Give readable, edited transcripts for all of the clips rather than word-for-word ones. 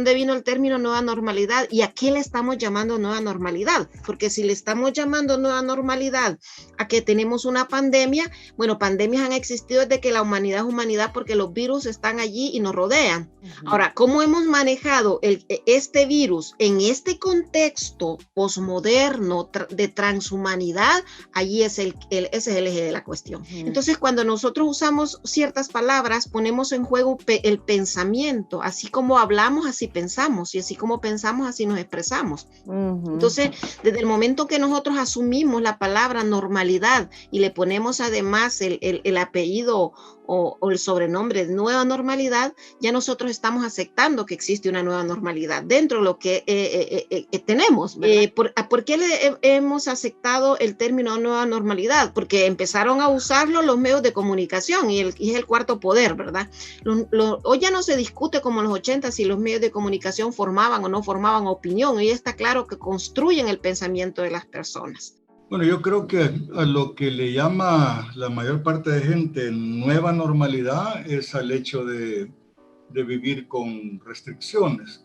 dónde vino el término nueva normalidad y a qué le estamos llamando nueva normalidad, porque si le estamos llamando nueva normalidad a que tenemos una pandemia, bueno, pandemias han existido desde que la humanidad es humanidad porque los virus están allí y nos rodean. Ahora, ¿cómo hemos manejado este virus en este contexto posmoderno de transhumanidad? Allí ese es el eje de la cuestión. Entonces, cuando nosotros usamos ciertas palabras, ponemos en juego el pensamiento, así como hablamos, así pensamos, y así como pensamos, así nos expresamos. Entonces, desde el momento que nosotros asumimos la palabra normalidad y le ponemos además el apellido o el sobrenombre de nueva normalidad, ya nosotros estamos aceptando que existe una nueva normalidad dentro de lo que tenemos. ¿Por qué hemos aceptado el término nueva normalidad? Porque empezaron a usarlo los medios de comunicación y es el cuarto poder, ¿verdad? Hoy ya no se discute como en los 80 si los medios de comunicación formaban o no formaban opinión. Hoy está claro que construyen el pensamiento de las personas. Bueno, yo creo que a lo que le llama la mayor parte de gente nueva normalidad es al hecho de vivir con restricciones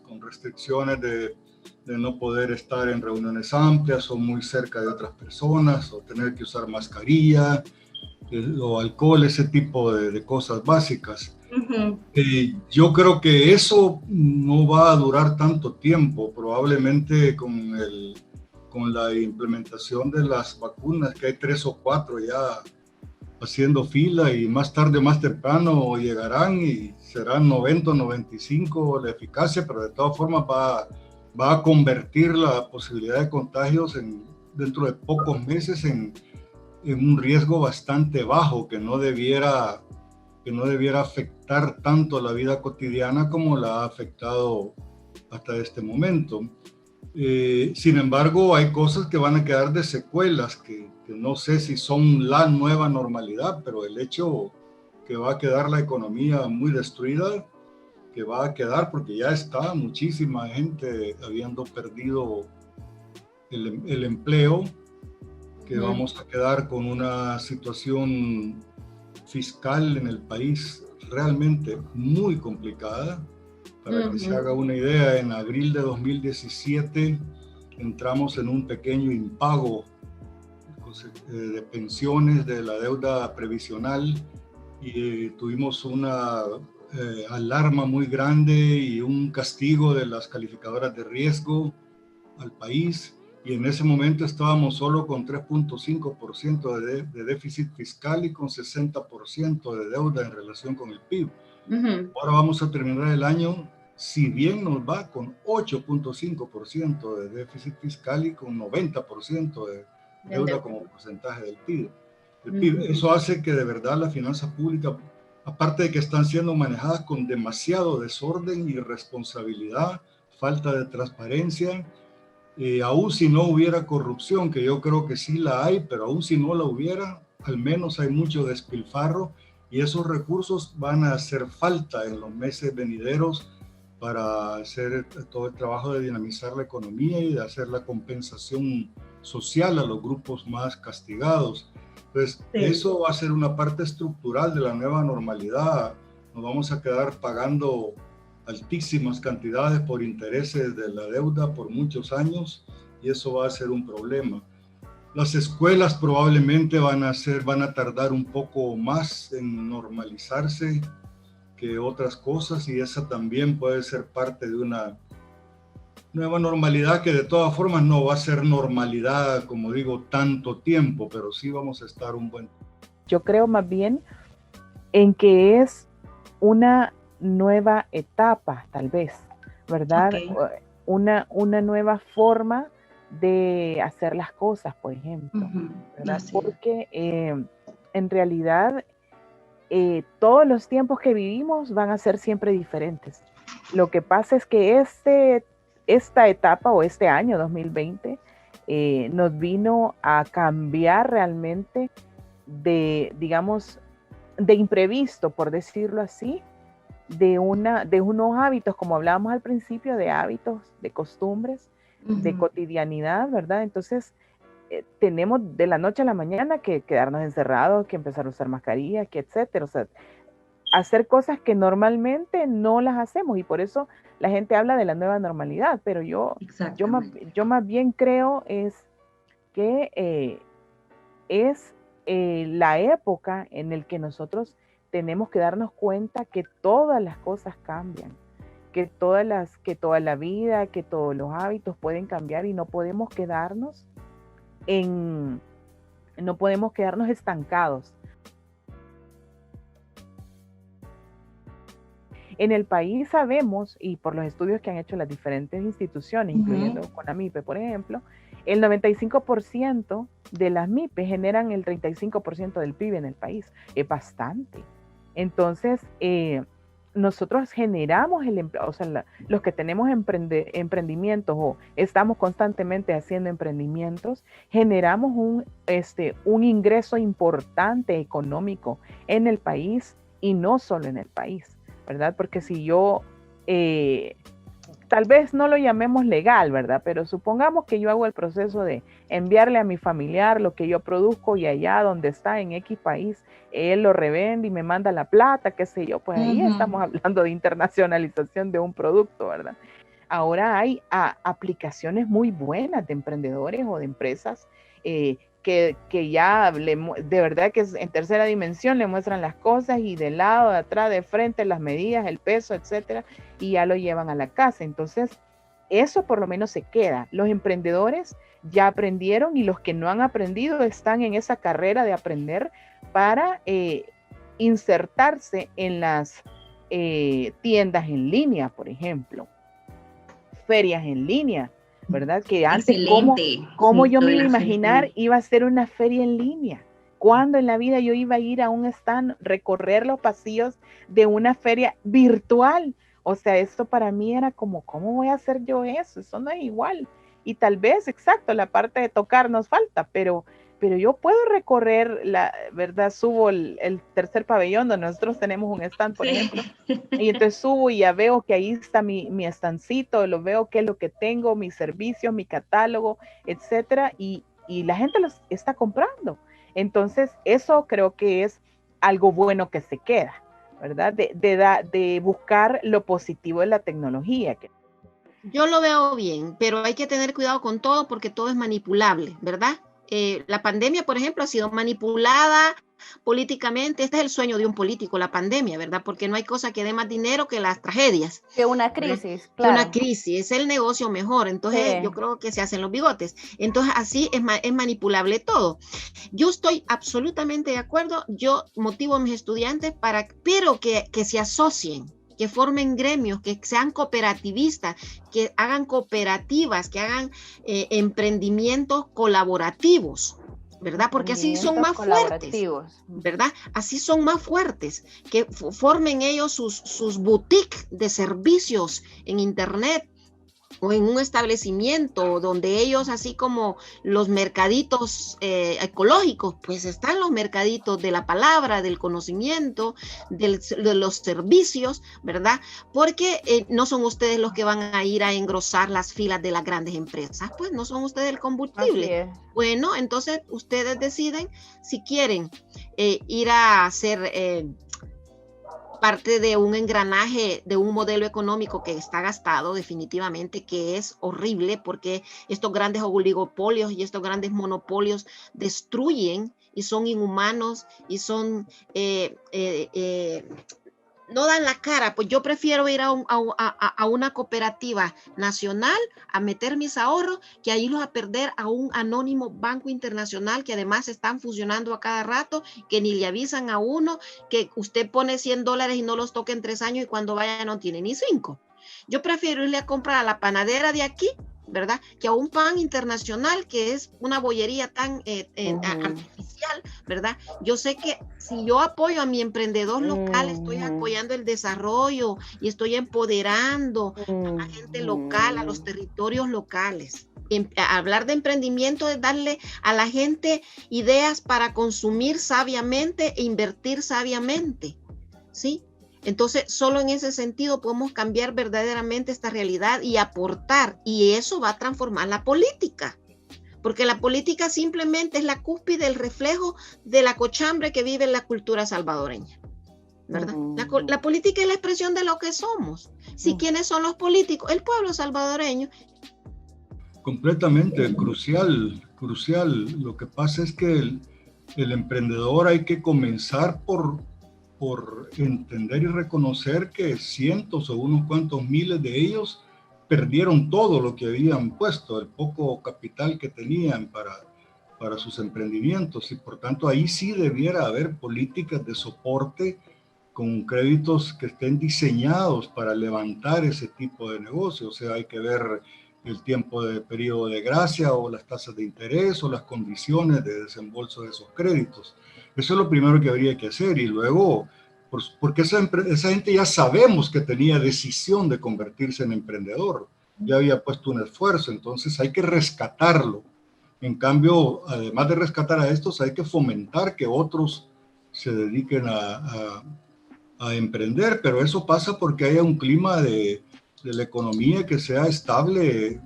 de no poder estar en reuniones amplias o muy cerca de otras personas, o tener que usar mascarilla o alcohol, ese tipo de cosas básicas. Yo creo que eso no va a durar tanto tiempo, probablemente con la implementación de las vacunas, que hay 3 o 4 ya haciendo fila, y más tarde o más temprano llegarán y serán 90 o 95 la eficacia, pero de todas formas va a convertir la posibilidad de contagios dentro de pocos meses en un riesgo bastante bajo, que no debiera afectar tanto la vida cotidiana como la ha afectado hasta este momento. Sin embargo, hay cosas que van a quedar de secuelas, que no sé si son la nueva normalidad, pero el hecho que va a quedar la economía muy destruida, que va a quedar porque ya está muchísima gente habiendo perdido el empleo, que vamos a quedar con una situación fiscal en el país realmente muy complicada. Para que se haga una idea, en abril de 2017 entramos en un pequeño impago de pensiones de la deuda previsional y tuvimos una alarma muy grande y un castigo de las calificadoras de riesgo al país, y en ese momento estábamos solo con 3.5% de déficit fiscal y con 60% de deuda en relación con el PIB. Ahora vamos a terminar el año, si bien nos va, con 8.5% de déficit fiscal y con 90% de deuda como porcentaje del PIB. Eso hace que de verdad las finanzas públicas, aparte de que están siendo manejadas con demasiado desorden, irresponsabilidad, falta de transparencia, aún si no hubiera corrupción, que yo creo que sí la hay, pero aún si no la hubiera, al menos hay mucho despilfarro, y esos recursos van a hacer falta en los meses venideros para hacer todo el trabajo de dinamizar la economía y de hacer la compensación social a los grupos más castigados. Entonces, eso va a ser una parte estructural de la nueva normalidad. Nos vamos a quedar pagando altísimas cantidades por intereses de la deuda por muchos años, y eso va a ser un problema. Las escuelas probablemente van a tardar un poco más en normalizarse que otras cosas, y esa también puede ser parte de una nueva normalidad, que de todas formas no va a ser normalidad, como digo, tanto tiempo, pero sí vamos a estar un buen tiempo. Yo creo más bien en que es una nueva etapa, tal vez, ¿verdad? Una nueva forma de hacer las cosas, por ejemplo, ¿verdad? Porque en realidad todos los tiempos que vivimos van a ser siempre diferentes. Lo que pasa es que esta etapa o este año 2020 nos vino a cambiar realmente digamos, de imprevisto, por decirlo así, de unos hábitos, como hablábamos al principio, de hábitos, de costumbres, de cotidianidad, ¿verdad? Entonces, tenemos de la noche a la mañana que quedarnos encerrados, que empezar a usar mascarillas, que etcétera. O sea, hacer cosas que normalmente no las hacemos, y por eso la gente habla de la nueva normalidad, pero yo más bien creo es que es la época en la que nosotros tenemos que darnos cuenta que todas las cosas cambian, que toda la vida, que todos los hábitos pueden cambiar y no podemos quedarnos estancados. En el país sabemos, y por los estudios que han hecho las diferentes instituciones, incluyendo CONAMIPE, por ejemplo, el 95% de las MIPE generan el 35% del PIB en el país. Es bastante. Entonces, nosotros generamos los que tenemos emprendimientos o estamos constantemente haciendo emprendimientos, generamos un ingreso importante económico en el país y no solo en el país, ¿verdad? Porque si yo, tal vez no lo llamemos legal, ¿verdad? Pero supongamos que yo hago el proceso de enviarle a mi familiar lo que yo produzco y allá donde está en X país, él lo revende y me manda la plata, qué sé yo, pues ahí estamos hablando de internacionalización de un producto, ¿verdad? Ahora hay aplicaciones muy buenas de emprendedores o de empresas que ya de verdad que en tercera dimensión le muestran las cosas y de lado, de atrás, de frente, las medidas, el peso, etcétera, y ya lo llevan a la casa. Entonces, eso por lo menos se queda. Los emprendedores ya aprendieron y los que no han aprendido están en esa carrera de aprender para insertarse en las tiendas en línea, por ejemplo, ferias en línea, ¿verdad? Que antes, ¿cómo yo me iba a imaginar iba a ser una feria en línea? ¿Cuándo en la vida yo iba a ir a un stand, recorrer los pasillos de una feria virtual? O sea, esto para mí era como, ¿cómo voy a hacer yo eso? Eso no es igual. Y tal vez, exacto, la parte de tocar nos falta, pero yo puedo recorrer, ¿verdad? Subo el tercer pabellón donde nosotros tenemos un stand, por ejemplo, y entonces subo y ya veo que ahí está mi standcito, lo veo qué es lo que tengo, mis servicios, mi catálogo, etcétera, y la gente los está comprando. Entonces, eso creo que es algo bueno que se queda, ¿verdad? De buscar lo positivo de la tecnología. Yo lo veo bien, pero hay que tener cuidado con todo porque todo es manipulable, ¿verdad? La pandemia, por ejemplo, ha sido manipulada políticamente. Este es el sueño de un político, la pandemia, ¿verdad? Porque no hay cosa que dé más dinero que las tragedias. Que una crisis, claro. Que una crisis, es el negocio mejor. Entonces, yo creo que se hacen los bigotes. Entonces, así es manipulable todo. Yo estoy absolutamente de acuerdo. Yo motivo a mis estudiantes pero que se asocien, que formen gremios, que sean cooperativistas, que hagan cooperativas, que hagan emprendimientos colaborativos, ¿verdad? Porque así son más fuertes, ¿verdad? Así son más fuertes, que formen ellos sus boutiques de servicios en internet o en un establecimiento donde ellos, así como los mercaditos ecológicos, pues están los mercaditos de la palabra, del conocimiento, de los servicios, ¿verdad? Porque no son ustedes los que van a ir a engrosar las filas de las grandes empresas, pues no son ustedes el combustible. Bueno, entonces ustedes deciden si quieren ir a hacer parte de un engranaje, de un modelo económico que está gastado definitivamente, que es horrible porque estos grandes oligopolios y estos grandes monopolios destruyen y son inhumanos y son no dan la cara. Pues yo prefiero ir a una cooperativa nacional a meter mis ahorros que a irlos a perder a un anónimo banco internacional que además están fusionando a cada rato, que ni le avisan a uno, que usted pone $100 y no los toca en 3 años y cuando vaya no tiene ni 5. Yo prefiero irle a comprar a la panadera de aquí, ¿verdad? Que a un pan internacional que es una bollería tan artificial, ¿verdad? Yo sé que si yo apoyo a mi emprendedor local, estoy apoyando el desarrollo y estoy empoderando a la gente local, a los territorios locales. Hablar de emprendimiento es darle a la gente ideas para consumir sabiamente e invertir sabiamente, ¿sí? Entonces, solo en ese sentido podemos cambiar verdaderamente esta realidad y aportar, y eso va a transformar la política, porque la política simplemente es la cúspide, el reflejo de la cochambre que vive en la cultura salvadoreña. ¿verdad? La política es la expresión de lo que somos. Si ¿quiénes son los políticos? El pueblo salvadoreño. Completamente, crucial, crucial. Lo que pasa es que el emprendedor hay que comenzar por entender y reconocer que cientos o unos cuantos miles de ellos perdieron todo lo que habían puesto, el poco capital que tenían para sus emprendimientos, y por tanto ahí sí debiera haber políticas de soporte con créditos que estén diseñados para levantar ese tipo de negocio. O sea, hay que ver el tiempo de periodo de gracia o las tasas de interés o las condiciones de desembolso de esos créditos. Eso es lo primero que habría que hacer, y luego, porque esa gente ya sabemos que tenía decisión de convertirse en emprendedor, ya había puesto un esfuerzo, entonces hay que rescatarlo. En cambio, además de rescatar a estos, hay que fomentar que otros se dediquen a emprender, pero eso pasa porque haya un clima de la economía que sea estable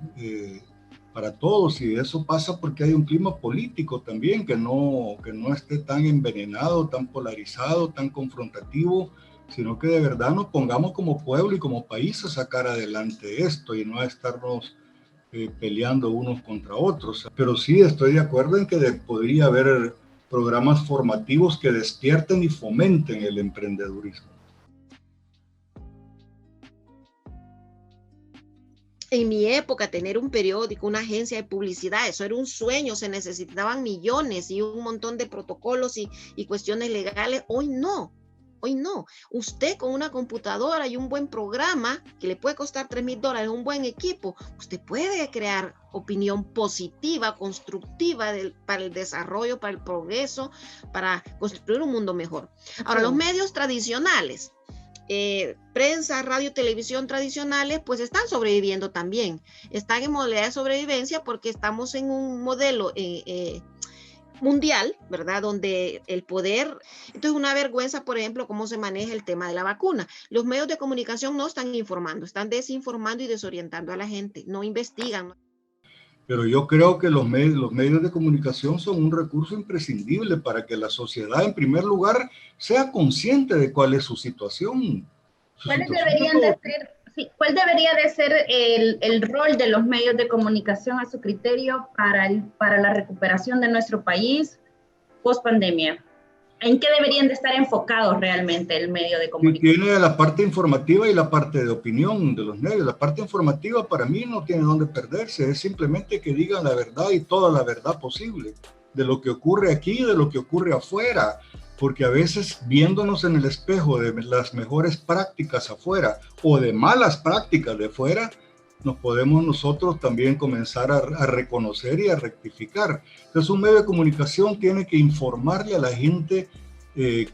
para todos, y eso pasa porque hay un clima político también que no esté tan envenenado, tan polarizado, tan confrontativo, sino que de verdad nos pongamos como pueblo y como país a sacar adelante esto y no a estarnos peleando unos contra otros. Pero sí estoy de acuerdo en que podría haber programas formativos que despierten y fomenten el emprendedurismo. En mi época, tener un periódico, una agencia de publicidad, eso era un sueño, se necesitaban millones y un montón de protocolos y cuestiones legales. Hoy no. Hoy no. Usted con una computadora y un buen programa que le puede costar $3,000, un buen equipo, usted puede crear opinión positiva, constructiva para el desarrollo, para el progreso, para construir un mundo mejor. Ahora, los medios tradicionales, prensa, radio, televisión tradicionales, pues están sobreviviendo también. Están en modalidad de sobrevivencia porque estamos en un modelo mundial, ¿verdad? Donde el poder, entonces una vergüenza, por ejemplo, cómo se maneja el tema de la vacuna. Los medios de comunicación no están informando, están desinformando y desorientando a la gente, no investigan. Pero yo creo que los medios de comunicación son un recurso imprescindible para que la sociedad, en primer lugar, sea consciente de cuál es su situación. ¿Cuál debería de ser el rol de los medios de comunicación a su criterio para la recuperación de nuestro país post pandemia? ¿En qué deberían de estar enfocados realmente el medio de comunicación? Tiene la parte informativa y la parte de opinión de los medios. La parte informativa para mí no tiene dónde perderse, es simplemente que digan la verdad y toda la verdad posible de lo que ocurre aquí y de lo que ocurre afuera, porque a veces viéndonos en el espejo de las mejores prácticas afuera o de malas prácticas de afuera, nos podemos nosotros también comenzar a reconocer y a rectificar. Entonces un medio de comunicación tiene que informarle a la gente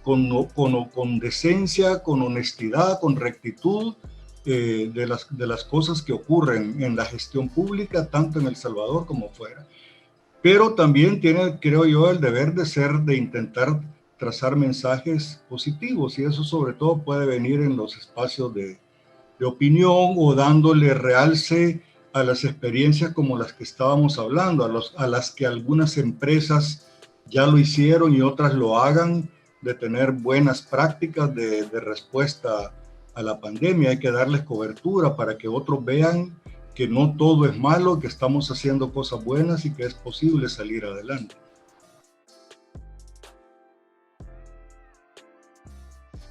con decencia, con honestidad, con rectitud de las cosas que ocurren en la gestión pública, tanto en El Salvador como fuera. Pero también tiene, creo yo, el deber de intentar trazar mensajes positivos, y eso sobre todo puede venir en los espacios de opinión o dándole realce a las experiencias como las que estábamos hablando, a las que algunas empresas ya lo hicieron y otras lo hagan, de tener buenas prácticas de respuesta a la pandemia. Hay que darles cobertura para que otros vean que no todo es malo, que estamos haciendo cosas buenas y que es posible salir adelante.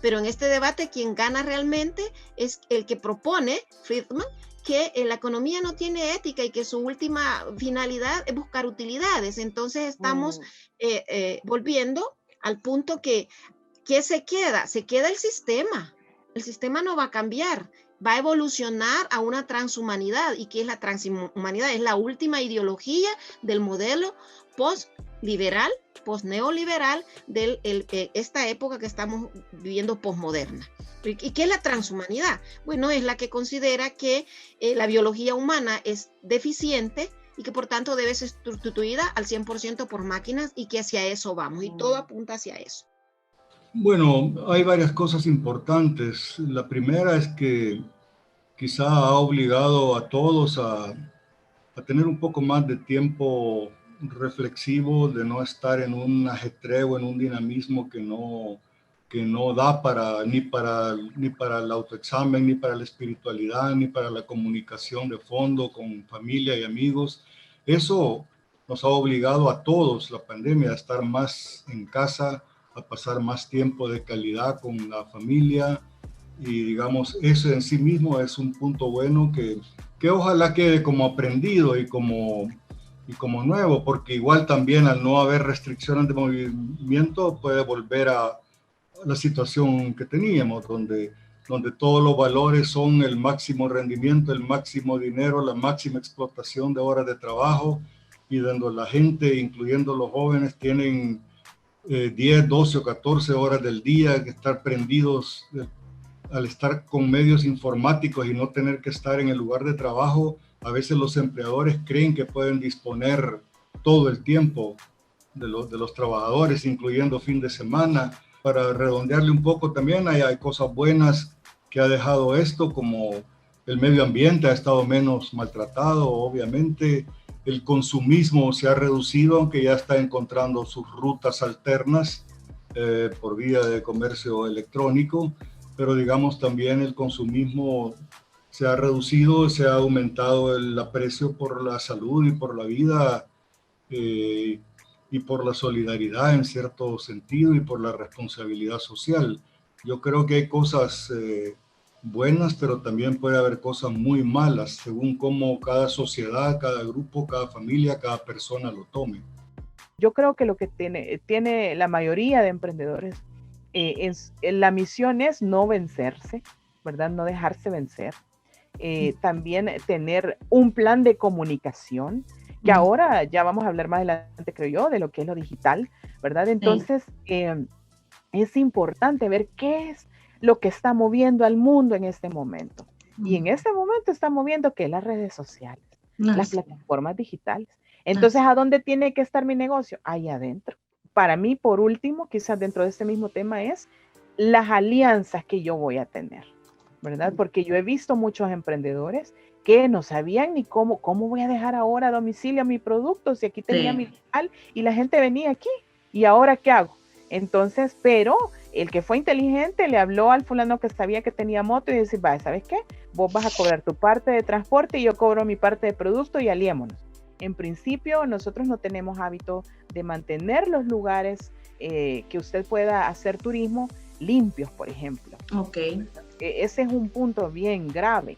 Pero en este debate quien gana realmente es el que propone, Friedman, que la economía no tiene ética y que su última finalidad es buscar utilidades. Entonces estamos volviendo al punto que se queda el sistema. El sistema no va a cambiar, va a evolucionar a una transhumanidad. ¿Y qué es la transhumanidad? Es la última ideología del modelo post-liberal, post-neoliberal de esta época que estamos viviendo postmoderna. ¿Y qué es la transhumanidad? Bueno, es la que considera que la biología humana es deficiente y que por tanto debe ser sustituida al 100% por máquinas, y que hacia eso vamos, y todo apunta hacia eso. Bueno, hay varias cosas importantes. La primera es que quizá ha obligado a todos a tener un poco más de tiempo reflexivo, de no estar en un ajetreo, en un dinamismo que no que no da ni para el autoexamen, ni para la espiritualidad, ni para la comunicación de fondo con familia y amigos. Eso nos ha obligado a todos, la pandemia, a estar más en casa, a pasar más tiempo de calidad con la familia, y digamos, eso en sí mismo es un punto bueno que ojalá quede como aprendido y como nuevo, porque igual también al no haber restricciones de movimiento puede volver a la situación que teníamos, donde todos los valores son el máximo rendimiento, el máximo dinero, la máxima explotación de horas de trabajo, y donde la gente, incluyendo los jóvenes, tienen 10, 12 o 14 horas del día que estar prendidos al estar con medios informáticos y no tener que estar en el lugar de trabajo. A veces los empleadores creen que pueden disponer todo el tiempo de los trabajadores, incluyendo fin de semana. Para redondearle un poco también, hay cosas buenas que ha dejado esto, como el medio ambiente ha estado menos maltratado, obviamente. El consumismo se ha reducido, aunque ya está encontrando sus rutas alternas por vía de comercio electrónico, pero digamos también el consumismo se ha reducido, se ha aumentado el aprecio por la salud y por la vida, y por la solidaridad en cierto sentido, y por la responsabilidad social. Yo creo que hay cosas buenas, pero también puede haber cosas muy malas, según cómo cada sociedad, cada grupo, cada familia, cada persona lo tome. Yo creo que lo que tiene la mayoría de emprendedores, la misión es no vencerse, ¿verdad? No dejarse vencer. También tener un plan de comunicación, que ahora ya vamos a hablar más adelante, creo yo, de lo que es lo digital, ¿verdad? Entonces, es importante ver qué es lo que está moviendo al mundo en este momento. Y en este momento está moviendo que las redes sociales, las plataformas digitales. Entonces, ¿a dónde tiene que estar mi negocio? Ahí adentro. Para mí, por último, quizás dentro de este mismo tema, es las alianzas que yo voy a tener, ¿verdad? Porque yo he visto muchos emprendedores que no sabían ni cómo voy a dejar ahora a domicilio mi producto, si aquí tenía mi digital y la gente venía aquí, ¿y ahora qué hago? Entonces, pero el que fue inteligente le habló al fulano que sabía que tenía moto y dice, vaya, ¿sabes qué? Vos vas a cobrar tu parte de transporte y yo cobro mi parte de producto y aliémonos. En principio, nosotros no tenemos hábito de mantener los lugares que usted pueda hacer turismo limpios, por ejemplo. Ok. Ese es un punto bien grave.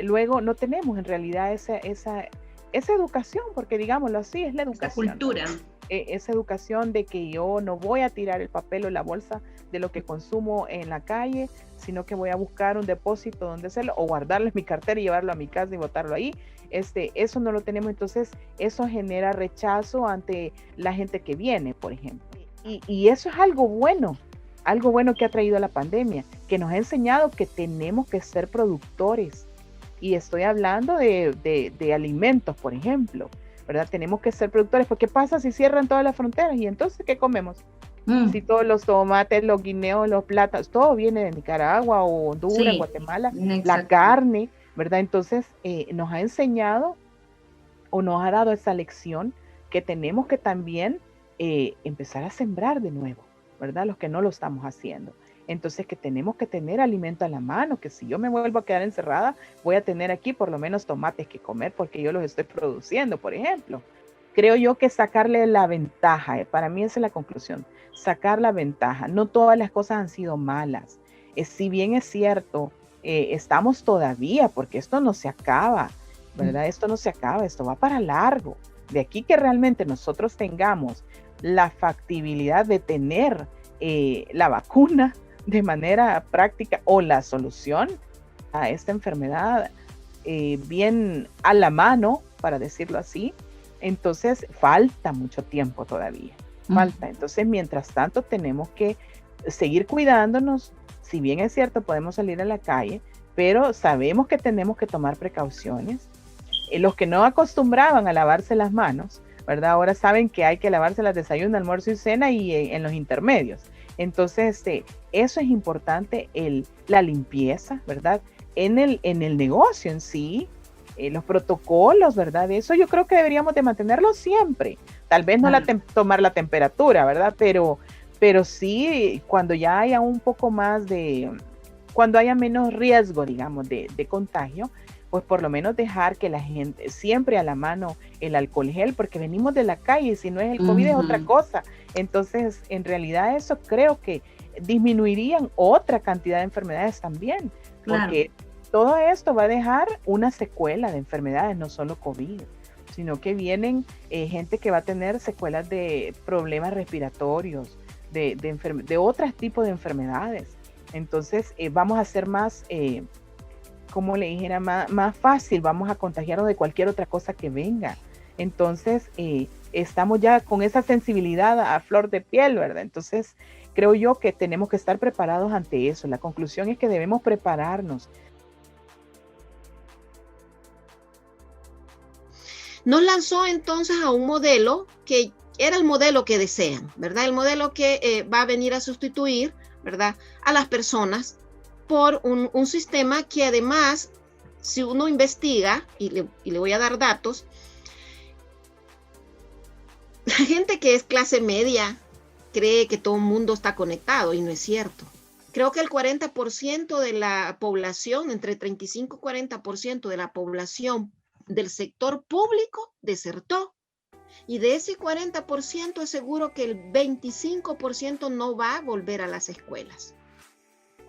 Luego, no tenemos en realidad esa educación, porque digámoslo así, es la educación. Esa cultura. Esa educación de que yo no voy a tirar el papel o la bolsa de lo que consumo en la calle, sino que voy a buscar un depósito donde hacerlo, o guardarlo en mi cartera y llevarlo a mi casa y botarlo ahí. Eso no lo tenemos, entonces eso genera rechazo ante la gente que viene, por ejemplo. Y eso es algo bueno que ha traído la pandemia, que nos ha enseñado que tenemos que ser productores. Y estoy hablando de alimentos, por ejemplo, ¿verdad? Tenemos que ser productores, porque ¿qué pasa si cierran todas las fronteras? ¿Y entonces qué comemos? Si todos los tomates, los guineos, los plátanos, todo viene de Nicaragua o Honduras, Guatemala, la carne, ¿verdad? Entonces nos ha enseñado o nos ha dado esa lección que tenemos que también empezar a sembrar de nuevo, ¿verdad? Los que no lo estamos haciendo. Entonces que tenemos que tener alimento a la mano, que si yo me vuelvo a quedar encerrada, voy a tener aquí por lo menos tomates que comer porque yo los estoy produciendo, por ejemplo. Creo yo que sacarle la ventaja, para mí esa es la conclusión, sacar la ventaja. No todas las cosas han sido malas. Si bien es cierto, estamos todavía, porque esto no se acaba, ¿verdad? Esto no se acaba, esto va para largo. De aquí que realmente nosotros tengamos la factibilidad de tener la vacuna de manera práctica o la solución a esta enfermedad bien a la mano, para decirlo así, entonces falta mucho tiempo todavía, falta. Entonces, mientras tanto, tenemos que seguir cuidándonos. Si bien es cierto, podemos salir a la calle, pero sabemos que tenemos que tomar precauciones. Los que no acostumbraban a lavarse las manos, ¿verdad? Ahora saben que hay que lavarse las desayuno, almuerzo y cena y en los intermedios. Entonces, eso es importante, la limpieza, ¿verdad? En el negocio en sí, los protocolos, ¿verdad? Eso yo creo que deberíamos de mantenerlo siempre. Tal vez no tomar la temperatura, ¿verdad? Pero pero sí, cuando ya haya un poco más cuando haya menos riesgo, digamos, de contagio, pues por lo menos dejar que la gente siempre a la mano el alcohol gel, porque venimos de la calle, si no es el COVID es otra cosa. Entonces, en realidad eso creo que disminuirían otra cantidad de enfermedades también, porque todo esto va a dejar una secuela de enfermedades, no solo COVID, sino que vienen gente que va a tener secuelas de problemas respiratorios, de otros tipos de enfermedades. Entonces vamos a ser más, como le dijera, más fácil, vamos a contagiarnos de cualquier otra cosa que venga. Entonces estamos ya con esa sensibilidad a flor de piel, ¿verdad? Entonces creo yo que tenemos que estar preparados ante eso. La conclusión es que debemos prepararnos. Nos lanzó entonces a un modelo que era el modelo que desean, ¿verdad? El modelo que va a venir a sustituir, ¿verdad?, a las personas por un sistema que además, si uno investiga, y le voy a dar datos, la gente que es clase media cree que todo el mundo está conectado y no es cierto. Creo que el 40% de la población, entre 35 y 40% de la población del sector público desertó. Y de ese 40% es seguro que el 25% no va a volver a las escuelas.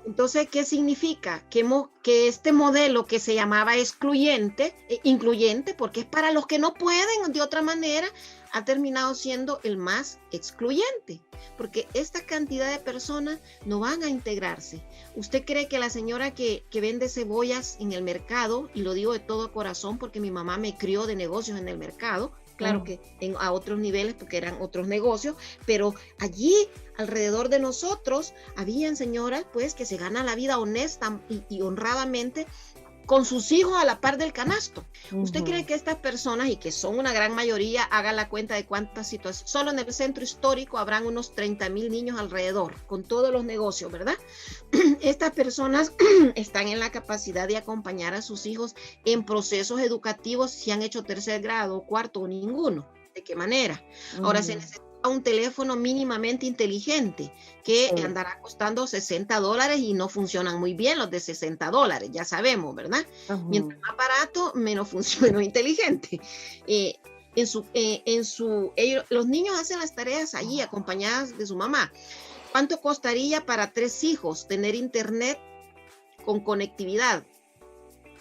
Entonces, ¿qué significa? Que este modelo que se llamaba incluyente, porque es para los que no pueden de otra manera, ha terminado siendo el más excluyente, porque esta cantidad de personas no van a integrarse. ¿Usted cree que la señora que vende cebollas en el mercado, y lo digo de todo corazón porque mi mamá me crió de negocios en el mercado, claro que a otros niveles porque eran otros negocios, pero allí alrededor de nosotros habían señoras pues que se ganan la vida honesta y honradamente con sus hijos a la par del canasto. ¿Usted cree que estas personas, y que son una gran mayoría, hagan la cuenta de cuántas situaciones? Solo en el centro histórico habrán unos 30,000 niños alrededor, con todos los negocios, ¿verdad? Estas personas están en la capacidad de acompañar a sus hijos en procesos educativos si han hecho tercer grado, cuarto o ninguno. ¿De qué manera? Ahora se necesita un teléfono mínimamente inteligente que andará costando $60 y no funcionan muy bien los de $60, ya sabemos, ¿verdad? Mientras más barato, menos inteligente. Los niños hacen las tareas allí acompañadas de su mamá. ¿Cuánto costaría para 3 hijos tener internet con conectividad?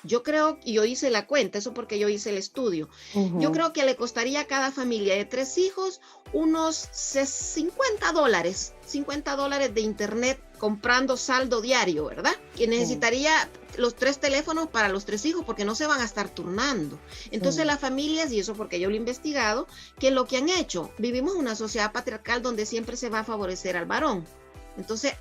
Yo creo, y yo hice la cuenta, eso porque yo hice el estudio, yo creo que le costaría a cada familia de 3 hijos unos $50 de internet comprando saldo diario, ¿verdad? Que necesitaría los 3 teléfonos para los 3 hijos porque no se van a estar turnando. Entonces las familias, y eso porque yo lo he investigado, que lo que han hecho, vivimos en una sociedad patriarcal donde siempre se va a favorecer al varón. Entonces,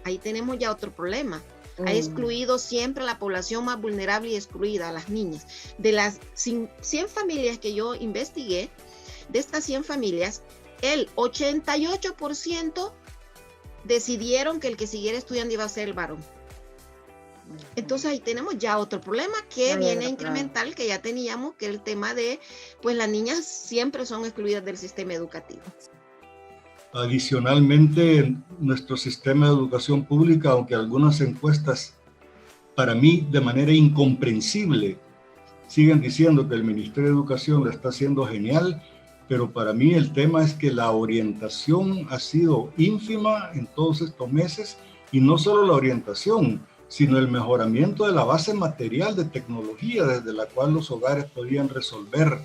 ahí tenemos ya otro problema. Ha excluido siempre a la población más vulnerable y excluida, a las niñas. De las 100 familias que yo investigué, de estas 100 familias, el 88% decidieron que el que siguiera estudiando iba a ser el varón. Entonces ahí tenemos ya otro problema que viene a incrementar el que ya teníamos, que el tema de, pues las niñas siempre son excluidas del sistema educativo. Adicionalmente, nuestro sistema de educación pública, aunque algunas encuestas, para mí, de manera incomprensible, siguen diciendo que el Ministerio de Educación lo está haciendo genial, pero para mí el tema es que la orientación ha sido ínfima en todos estos meses, y no solo la orientación, sino el mejoramiento de la base material de tecnología desde la cual los hogares podían resolver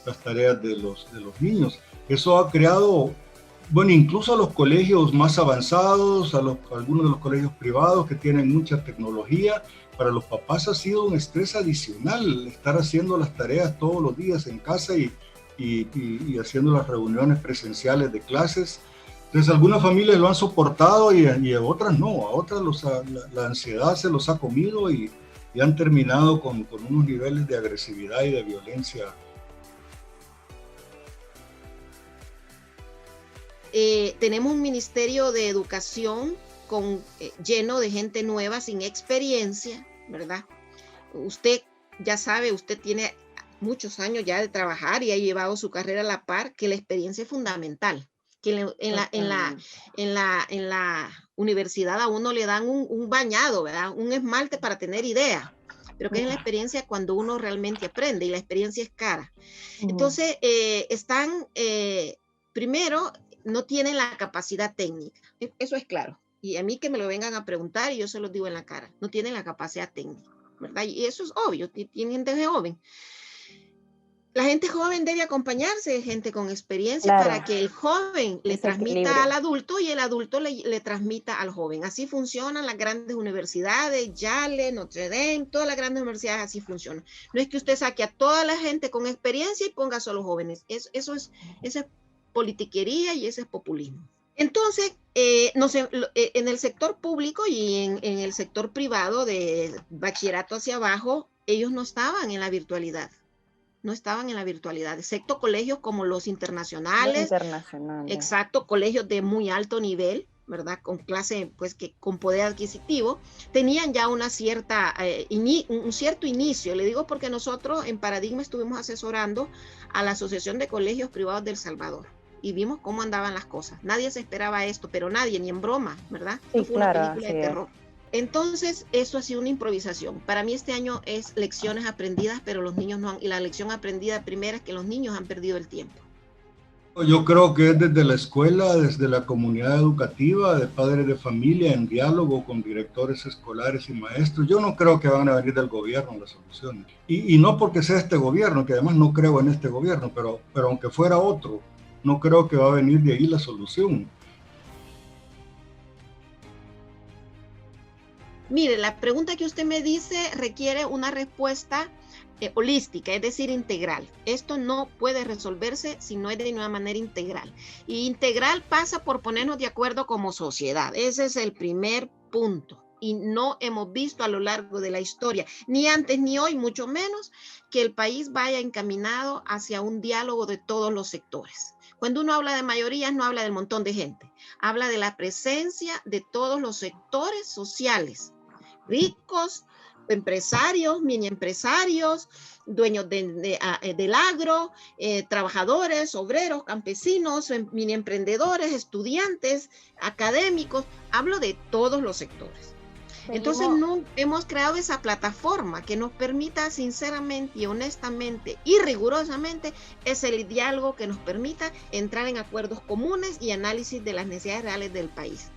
las tareas de los niños. Eso ha creado, bueno, incluso a los colegios más avanzados, algunos de los colegios privados que tienen mucha tecnología, para los papás ha sido un estrés adicional estar haciendo las tareas todos los días en casa y haciendo las reuniones presenciales de clases. Entonces algunas familias lo han soportado y a otras no, a otras la ansiedad se los ha comido y han terminado con unos niveles de agresividad y de violencia. Tenemos un Ministerio de Educación lleno de gente nueva, sin experiencia, ¿verdad? Usted ya sabe, usted tiene muchos años ya de trabajar y ha llevado su carrera a la par, que la experiencia es fundamental. que en la universidad a uno le dan un bañado, ¿verdad? Un esmalte para tener idea, pero que es la experiencia cuando uno realmente aprende, y la experiencia es cara. Entonces, primero, no tienen la capacidad técnica, eso es claro, y a mí que me lo vengan a preguntar y yo se los digo en la cara, no tienen la capacidad técnica, ¿verdad? Y eso es obvio, tienen gente joven. La gente joven debe acompañarse de gente con experiencia, claro, para que el joven le transmita al adulto y el adulto le transmita al joven. Así funcionan las grandes universidades, Yale, Notre Dame, todas las grandes universidades así funcionan. No es que usted saque a toda la gente con experiencia y ponga solo jóvenes. Eso es politiquería y ese es populismo. Entonces, en el sector público y en el sector privado de bachillerato hacia abajo, ellos no estaban en la virtualidad. No estaban en la virtualidad, excepto colegios como los internacionales. Exacto, colegios de muy alto nivel, ¿verdad? Con clase, pues, que con poder adquisitivo, tenían ya un cierto inicio. Le digo porque nosotros en Paradigma estuvimos asesorando a la Asociación de Colegios Privados del Salvador y vimos cómo andaban las cosas. Nadie se esperaba esto, pero nadie, ni en broma, ¿verdad? Sí, fue una película de terror. Entonces, eso ha sido una improvisación. Para mí este año es lecciones aprendidas, pero los niños no han, y la lección aprendida primera es que los niños han perdido el tiempo. Yo creo que es desde la escuela, desde la comunidad educativa, de padres de familia, en diálogo con directores escolares y maestros. Yo no creo que van a venir del gobierno las soluciones. Y no porque sea este gobierno, que además no creo en este gobierno, pero aunque fuera otro, no creo que va a venir de ahí la solución. Mire, la pregunta que usted me dice requiere una respuesta holística, es decir, integral. Esto no puede resolverse si no es de una manera integral. Y integral pasa por ponernos de acuerdo como sociedad. Ese es el primer punto. Y no hemos visto a lo largo de la historia, ni antes ni hoy, mucho menos, que el país vaya encaminado hacia un diálogo de todos los sectores. Cuando uno habla de mayorías, no habla del montón de gente. Habla de la presencia de todos los sectores sociales. Ricos, empresarios, mini empresarios, dueños del agro, trabajadores, obreros, campesinos, mini emprendedores, estudiantes, académicos. Hablo de todos los sectores. Entonces no hemos creado esa plataforma que nos permita sinceramente y honestamente y rigurosamente, es el diálogo que nos permita entrar en acuerdos comunes y análisis de las necesidades reales del país.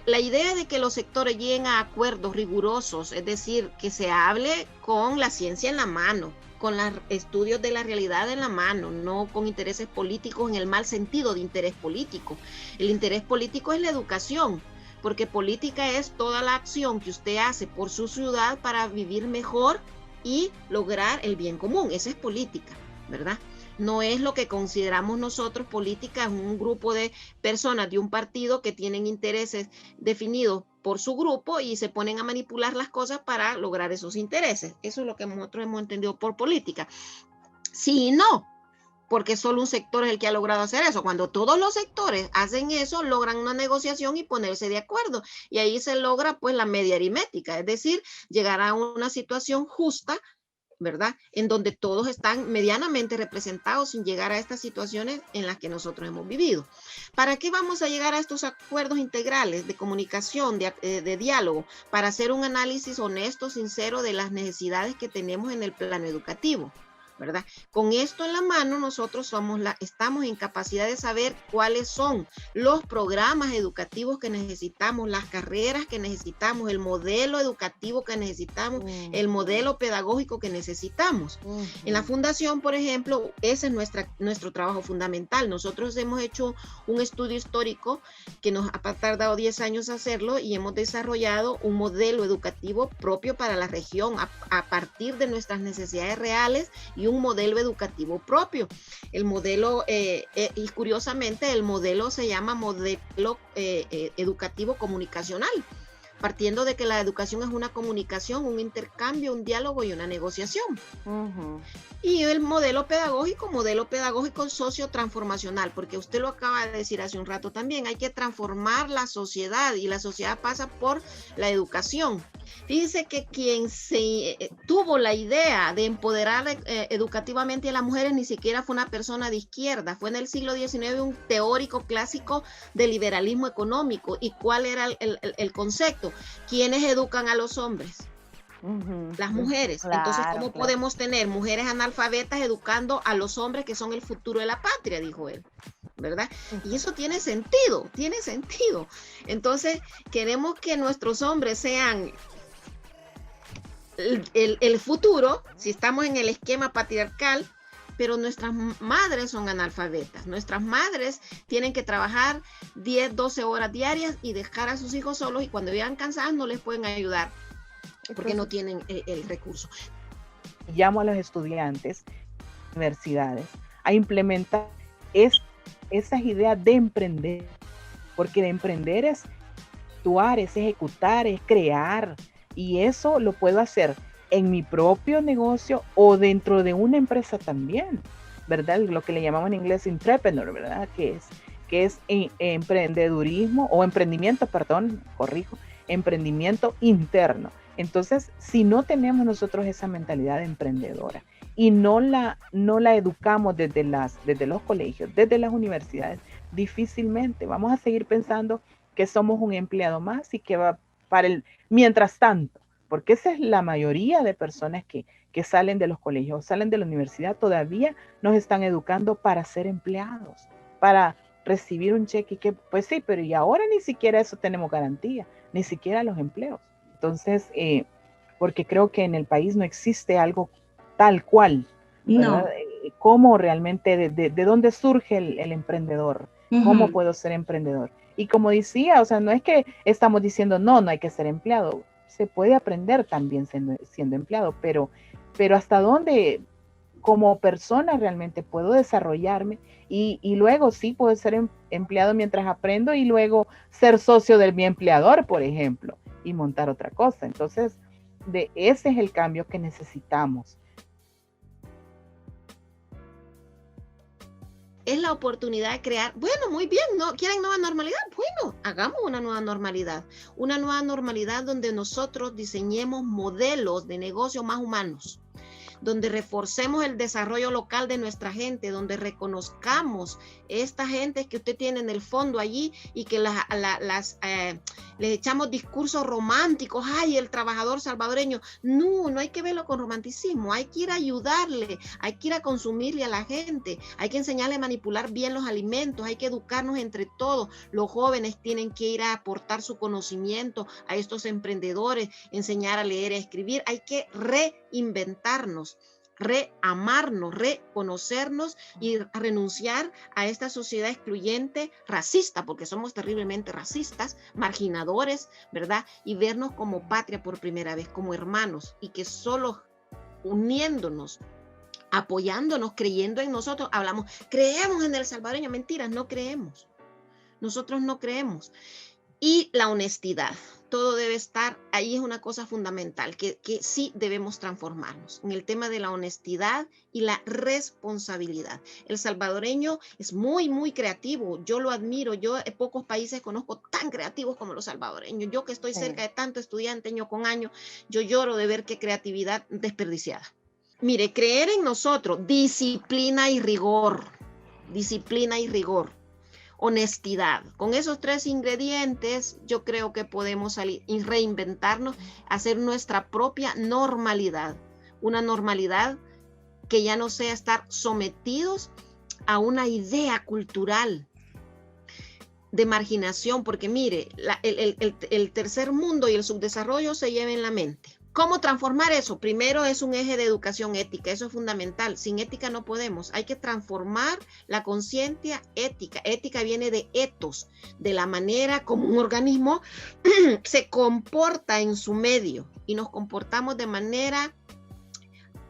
La idea de que los sectores lleguen a acuerdos rigurosos, es decir, que se hable con la ciencia en la mano, con los estudios de la realidad en la mano, no con intereses políticos en el mal sentido de interés político. El interés político es la educación, porque política es toda la acción que usted hace por su ciudad para vivir mejor y lograr el bien común. Esa es política, ¿verdad? No es lo que consideramos nosotros política, un grupo de personas de un partido que tienen intereses definidos por su grupo y se ponen a manipular las cosas para lograr esos intereses. Eso es lo que nosotros hemos entendido por política. Sí y no, porque solo un sector es el que ha logrado hacer eso. Cuando todos los sectores hacen eso, logran una negociación y ponerse de acuerdo. Y ahí se logra pues la media aritmética, es decir, llegar a una situación justa, ¿verdad? En donde todos están medianamente representados sin llegar a estas situaciones en las que nosotros hemos vivido. ¿Para qué vamos a llegar a estos acuerdos integrales de comunicación, de diálogo? Para hacer un análisis honesto, sincero de las necesidades que tenemos en el plano educativo, ¿verdad? Con esto en la mano, nosotros estamos en capacidad de saber cuáles son los programas educativos que necesitamos, las carreras que necesitamos, el modelo educativo que necesitamos, el modelo pedagógico que necesitamos. En la fundación, por ejemplo, ese es nuestro trabajo fundamental. Nosotros hemos hecho un estudio histórico que nos ha tardado 10 años hacerlo y hemos desarrollado un modelo educativo propio para la región a partir de nuestras necesidades reales y un modelo educativo propio. El modelo, y curiosamente, el modelo se llama modelo educativo comunicacional, partiendo de que la educación es una comunicación, un intercambio, un diálogo y una negociación. Y el modelo pedagógico socio-transformacional, porque usted lo acaba de decir hace un rato también, hay que transformar la sociedad y la sociedad pasa por la educación. Fíjense que quien se tuvo la idea de empoderar educativamente a las mujeres ni siquiera fue una persona de izquierda, fue en el siglo XIX un teórico clásico de liberalismo económico. ¿Y cuál era el concepto? ¿Quiénes educan a los hombres? Las mujeres. Claro, entonces, ¿cómo podemos tener mujeres analfabetas educando a los hombres que son el futuro de la patria? Dijo él, ¿verdad? Y eso tiene sentido. Entonces, queremos que nuestros hombres sean el futuro, si estamos en el esquema patriarcal, pero nuestras madres son analfabetas. Nuestras madres tienen que trabajar 10, 12 horas diarias y dejar a sus hijos solos, y cuando llegan cansadas no les pueden ayudar porque no tienen el recurso. Llamo a los estudiantes, universidades, a implementar esas ideas de emprender, porque de emprender es actuar, es ejecutar, es crear, y eso lo puedo hacer en mi propio negocio o dentro de una empresa también, ¿verdad? Lo que le llamamos en inglés entrepreneur, ¿verdad? Que es emprendedurismo o emprendimiento, emprendimiento interno. Entonces, si no tenemos nosotros esa mentalidad emprendedora y no la educamos desde los colegios, desde las universidades, difícilmente vamos a seguir pensando que somos un empleado más y que va para el mientras tanto, porque esa es la mayoría de personas que salen de los colegios, salen de la universidad, todavía nos están educando para ser empleados, para recibir un cheque, que pues sí, pero y ahora ni siquiera eso tenemos garantía, ni siquiera los empleos. Entonces, porque creo que en el país no existe algo tal cual, ¿verdad? No. ¿Cómo realmente, de dónde surge el emprendedor? ¿Cómo puedo ser emprendedor? Y como decía, o sea, no es que estamos diciendo, no hay que ser empleado. Se puede aprender también siendo empleado, pero hasta dónde como persona realmente puedo desarrollarme y luego sí puedo ser empleado mientras aprendo y luego ser socio de mi empleador, por ejemplo, y montar otra cosa. Entonces, ese es el cambio que necesitamos. Es la oportunidad de crear, bueno, muy bien, ¿no? ¿Quieren nueva normalidad? Bueno, hagamos una nueva normalidad donde nosotros diseñemos modelos de negocio más humanos, donde reforcemos el desarrollo local de nuestra gente, donde reconozcamos esta gente que usted tiene en el fondo allí y que les echamos discursos románticos, ay, el trabajador salvadoreño. No hay que verlo con romanticismo, hay que ir a ayudarle, hay que ir a consumirle a la gente, hay que enseñarle a manipular bien los alimentos, hay que educarnos entre todos. Los jóvenes tienen que ir a aportar su conocimiento a estos emprendedores, enseñar a leer y a escribir, hay que reinventarnos, reamarnos, reconocernos y renunciar a esta sociedad excluyente, racista, porque somos terriblemente racistas, marginadores, ¿verdad? Y vernos como patria por primera vez, como hermanos, y que solo uniéndonos, apoyándonos, creyendo en nosotros, creemos en el salvadoreño. Mentiras, no creemos. Nosotros no creemos. Y la honestidad, todo debe estar, ahí es una cosa fundamental, que sí debemos transformarnos en el tema de la honestidad y la responsabilidad. El salvadoreño es muy, muy creativo, yo lo admiro, yo en pocos países conozco tan creativos como los salvadoreños. Yo que estoy cerca de tanto estudiante año con año, yo lloro de ver qué creatividad desperdiciada. Mire, creer en nosotros, disciplina y rigor, honestidad. Con esos 3 ingredientes, yo creo que podemos salir y reinventarnos, hacer nuestra propia normalidad. Una normalidad que ya no sea estar sometidos a una idea cultural de marginación, porque mire, el tercer mundo y el subdesarrollo se llevan en la mente. ¿Cómo transformar eso? Primero es un eje de educación ética, eso es fundamental. Sin ética no podemos. Hay que transformar la conciencia ética. Ética viene de ethos, de la manera como un organismo se comporta en su medio y nos comportamos de manera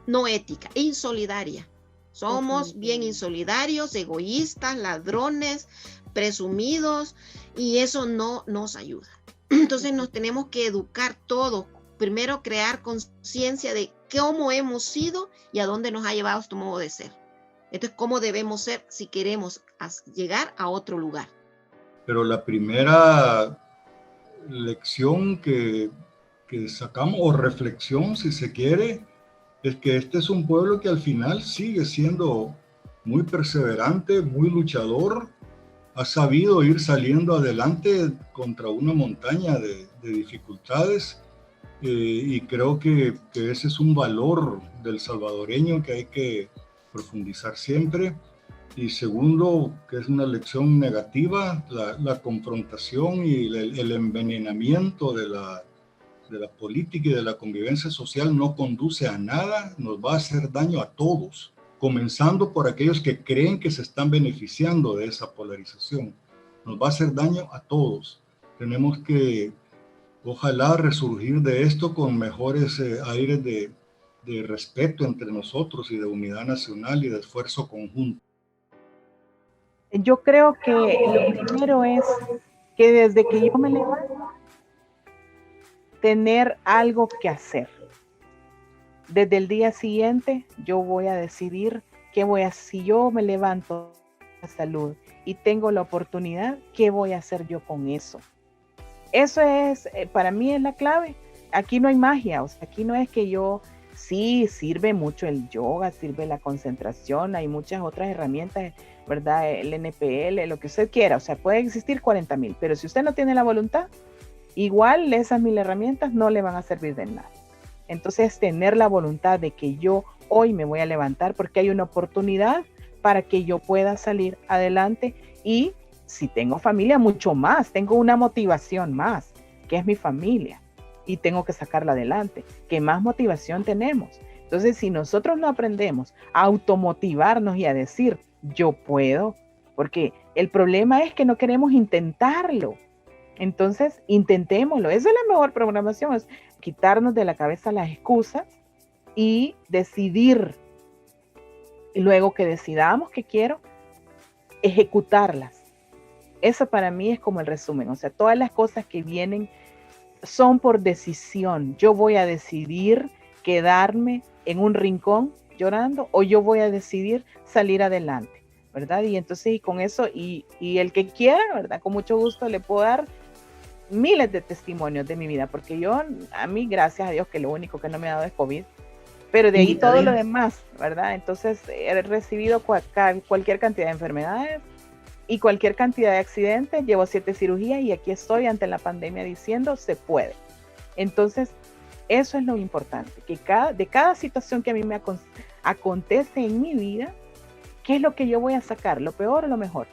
no ética, insolidaria. Somos bien insolidarios, egoístas, ladrones, presumidos, y eso no nos ayuda. Entonces nos tenemos que educar todos. Primero crear conciencia de cómo hemos sido y a dónde nos ha llevado este modo de ser. Entonces, cómo debemos ser si queremos llegar a otro lugar. Pero la primera lección que sacamos, o reflexión si se quiere, es que este es un pueblo que al final sigue siendo muy perseverante, muy luchador, ha sabido ir saliendo adelante contra una montaña de dificultades, y creo que ese es un valor del salvadoreño que hay que profundizar siempre. Y segundo, que es una lección negativa, la confrontación y el envenenamiento de la política y de la convivencia social no conduce a nada, nos va a hacer daño a todos, comenzando por aquellos que creen que se están beneficiando de esa polarización. Nos va a hacer daño a todos. Tenemos que, ojalá, resurgir de esto con mejores aires de respeto entre nosotros y de unidad nacional y de esfuerzo conjunto. Yo creo que lo primero es que desde que yo me levanto, tener algo que hacer. Desde el día siguiente yo voy a decidir qué voy a hacer. Si yo me levanto a salud y tengo la oportunidad, ¿qué voy a hacer yo con eso? Eso es, para mí es la clave. Aquí no hay magia, o sea, aquí no es que yo, sí, sirve mucho el yoga, sirve la concentración, hay muchas otras herramientas, ¿verdad? El NPL, lo que usted quiera, o sea, puede existir 40,000, pero si usted no tiene la voluntad, igual esas 1,000 herramientas no le van a servir de nada. Entonces, tener la voluntad de que yo hoy me voy a levantar porque hay una oportunidad para que yo pueda salir adelante, y si tengo familia, mucho más, tengo una motivación más, que es mi familia, y tengo que sacarla adelante. ¿Qué más motivación tenemos? Entonces, si nosotros no aprendemos a automotivarnos y a decir, yo puedo, porque el problema es que no queremos intentarlo. Entonces, intentémoslo. Esa es la mejor programación, es quitarnos de la cabeza las excusas y decidir. Y luego que decidamos que quiero, ejecutarlas. Eso para mí es como el resumen. O sea, todas las cosas que vienen son por decisión. Yo voy a decidir quedarme en un rincón llorando, o yo voy a decidir salir adelante, ¿verdad? Y entonces, y con eso, y el que quiera, ¿verdad? Con mucho gusto le puedo dar miles de testimonios de mi vida, porque yo, a mí, gracias a Dios, que lo único que no me ha dado es COVID, pero de ahí todo lo demás, ¿verdad? Entonces, he recibido cualquier cantidad de enfermedades y cualquier cantidad de accidentes. Llevo 7 cirugías y aquí estoy ante la pandemia diciendo, se puede. Entonces, eso es lo importante, que de cada situación que a mí me acontece en mi vida, ¿qué es lo que yo voy a sacar? ¿Lo peor o lo mejor?